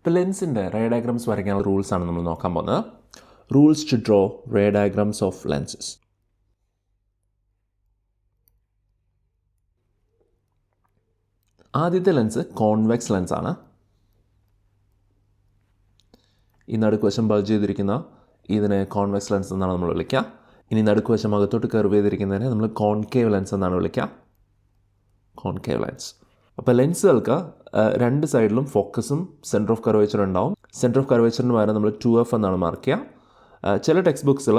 ഇപ്പോൾ ലെൻസിൻ്റെ ray diagrams വരയ്ക്കാനുള്ള റൂൾസാണ് നമ്മൾ നോക്കാൻ പോകുന്നത്. Rules to draw ray diagrams of lenses. ആദ്യത്തെ ലെൻസ് കോൺവെക്സ് ലെൻസാണ്. ഈ നടുക്കുവശം ബൾജ് ചെയ്തിരിക്കുന്ന ഇതിനെ കോൺവെക്സ് ലെൻസ് എന്നാണ് നമ്മൾ വിളിക്കുക. ഇനി നടുക്കുവശം അകത്തോട്ട് കർവ് ചെയ്തിരിക്കുന്നതിനെ നമ്മൾ കോൺകേവ് ലെൻസ് എന്നാണ് വിളിക്കുക. Concave lens. അപ്പോൾ ലെൻസുകൾക്ക് രണ്ട് സൈഡിലും ഫോക്കസും സെൻറ്റർ ഓഫ് കർവേച്ചറും ഉണ്ടാവും. സെൻറ്റർ ഓഫ് കർവേച്ചറിന് പകരം നമ്മൾ 2F എന്നാണ് മാർക്ക് ചെയ്യുക. ചില ടെക്സ്റ്റ് ബുക്സിൽ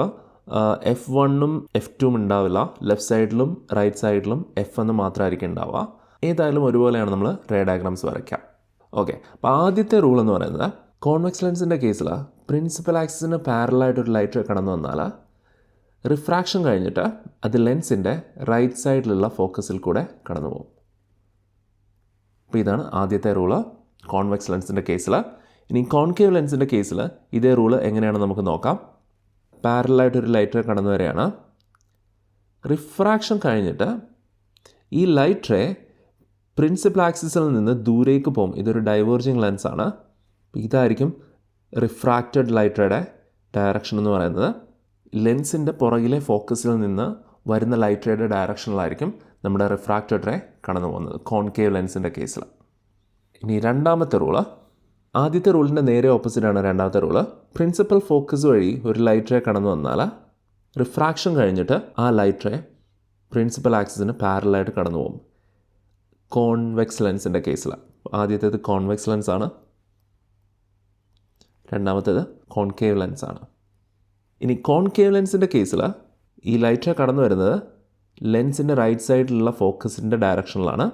F1ഉം F2ഉം ഉണ്ടാവില്ല. ലെഫ്റ്റ് സൈഡിലും റൈറ്റ് സൈഡിലും F എന്ന് മാത്രമായിരിക്കും ഉണ്ടാവുക. ഏതായാലും ഒരുപോലെയാണ് നമ്മൾ റേ ഡയഗ്രാംസ് വരയ്ക്കുക. ഓക്കെ, അപ്പോൾ ആദ്യത്തെ റൂൾ എന്ന് പറയുന്നത് കോൺവെക്സ് ലെൻസിൻ്റെ കേസിൽ പ്രിൻസിപ്പൽ ആക്സിസിന് പാരലായിട്ടൊരു ലൈറ്റ് കടന്നു വന്നാൽ റിഫ്രാക്ഷൻ കഴിഞ്ഞിട്ട് അത് ലെൻസിൻ്റെ റൈറ്റ് സൈഡിലുള്ള ഫോക്കസിൽ കൂടെ കടന്നു പോകും. അപ്പോൾ ഇതാണ് ആദ്യത്തെ റൂള് കോൺവെക്സ് ലെൻസിൻ്റെ കേസിൽ. ഇനി കോൺകേവ് ലെൻസിൻ്റെ കേസിൽ ഇതേ റൂള് എങ്ങനെയാണെന്ന് നമുക്ക് നോക്കാം. പാരലായിട്ടൊരു ലൈറ്റ് കടന്നു വരികയാണ്. റിഫ്രാക്ഷൻ കഴിഞ്ഞിട്ട് ഈ ലൈറ്റ് റേ പ്രിൻസിപ്പൽ ആക്സിസിൽ നിന്ന് ദൂരേക്ക് പോകും. ഇതൊരു ഡൈവേർജിങ് ലെൻസാണ്. ഇതായിരിക്കും റിഫ്രാക്റ്റഡ് ലൈറ്റ് റേയുടെ ഡയറക്ഷൻ എന്ന് പറയുന്നത്. ലെൻസിൻ്റെ പുറകിലെ ഫോക്കസിൽ നിന്ന് വരുന്ന ലൈറ്റ് റേയുടെ ഡയറക്ഷനിലായിരിക്കും നമ്മുടെ റിഫ്രാക്റ്റഡ് റേ കടന്നു പോകുന്നത് കോൺകേവ് ലെൻസിൻ്റെ കേസിൽ. ഇനി രണ്ടാമത്തെ റൂള്, ആദ്യത്തെ റൂളിൻ്റെ നേരെ ഓപ്പോസിറ്റാണ് രണ്ടാമത്തെ റൂള്. പ്രിൻസിപ്പൽ ഫോക്കസ് വഴി ഒരു ലൈറ്റ് റേ കടന്നു വന്നാൽ റിഫ്രാക്ഷൻ കഴിഞ്ഞിട്ട് ആ ലൈറ്റ് റേ പ്രിൻസിപ്പൽ ആക്സിസിന് പാരലായിട്ട് കടന്നു പോകും കോൺവെക്സ് ലെൻസിൻ്റെ കേസിൽ. ആദ്യത്തേത് കോൺവെക്സ് ലെൻസാണ്, രണ്ടാമത്തേത് കോൺകേവ് ലെൻസാണ്. ഇനി കോൺകേവ് ലെൻസിൻ്റെ കേസിൽ ഈ ലൈറ്റ് റേ കടന്നു വരുന്നത് ലെൻസിൻ്റെ റൈറ്റ് സൈഡിലുള്ള ഫോക്കസിൻ്റെ ഡയറക്ഷനിലാണ്.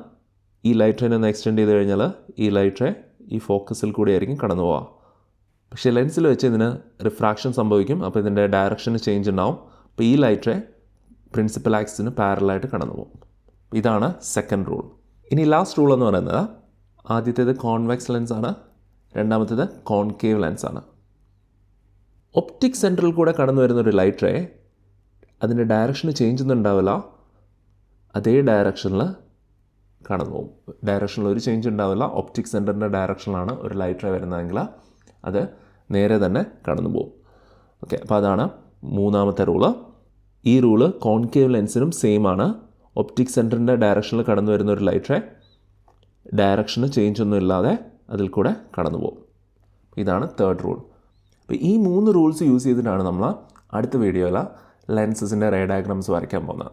ഈ ലൈറ്റ് റേനെ ഒന്ന് എക്സ്റ്റെൻഡ് ചെയ്ത് കഴിഞ്ഞാൽ ഈ ലൈറ്റ് റേ ഈ ഫോക്കസിൽ കൂടി ആയിരിക്കും കടന്നു പോവുക. പക്ഷേ ലെൻസിൽ വെച്ച് ഇതിന് റിഫ്രാക്ഷൻ സംഭവിക്കും. അപ്പോൾ ഇതിൻ്റെ ഡയറക്ഷന് ചേഞ്ച് ഉണ്ടാവും. അപ്പോൾ ഈ ലൈറ്റ് റേ പ്രിൻസിപ്പൽ ആക്സിസിന് പാരലായിട്ട് കടന്നു പോകും. ഇതാണ് സെക്കൻഡ് റൂൾ. ഇനി ലാസ്റ്റ് റൂൾ എന്ന് പറയുന്നത് ആദ്യത്തേത് കോൺവെക്സ് ലെൻസാണ്, രണ്ടാമത്തേത് കോൺകേവ് ലെൻസാണ്. ഒപ്റ്റിക് സെൻറ്ററിൽ കൂടെ കടന്നു വരുന്നൊരു ലൈറ്റ് റേ അതിൻ്റെ ഡയറക്ഷന് ചേഞ്ച് ഒന്നും ഉണ്ടാവില്ല. അതേ ഡയറക്ഷനിൽ കടന്നു പോകും. ഡയറക്ഷനിൽ ഒരു ചേഞ്ച് ഉണ്ടാവില്ല. ഒപ്റ്റിക് സെൻറ്ററിൻ്റെ ഡയറക്ഷനിലാണ് ഒരു ലൈറ്റ് റേ വരുന്നതെങ്കിൽ അത് നേരെ തന്നെ കടന്നു പോകും. ഓക്കെ, അപ്പോൾ അതാണ് മൂന്നാമത്തെ റൂള്. ഈ റൂള് കോൺകേവ് ലെൻസിനും സെയിം ആണ്. ഒപ്റ്റിക് സെൻറ്ററിൻ്റെ ഡയറക്ഷനിൽ കടന്നു വരുന്ന ഒരു ലൈറ്റ് റേ ഡയറക്ഷന് ചേഞ്ച് ഒന്നും ഇല്ലാതെ അതിൽ കൂടെ കടന്നു പോകും. ഇതാണ് തേർഡ് റൂൾ. അപ്പോൾ ഈ 3 റൂൾസ് യൂസ് ചെയ്തിട്ടാണ് നമ്മൾ അടുത്ത വീഡിയോയിൽ ലെൻസസിൻ്റെ റേ ഡയഗ്രാംസ് വരയ്ക്കാൻ പോകുന്നത്.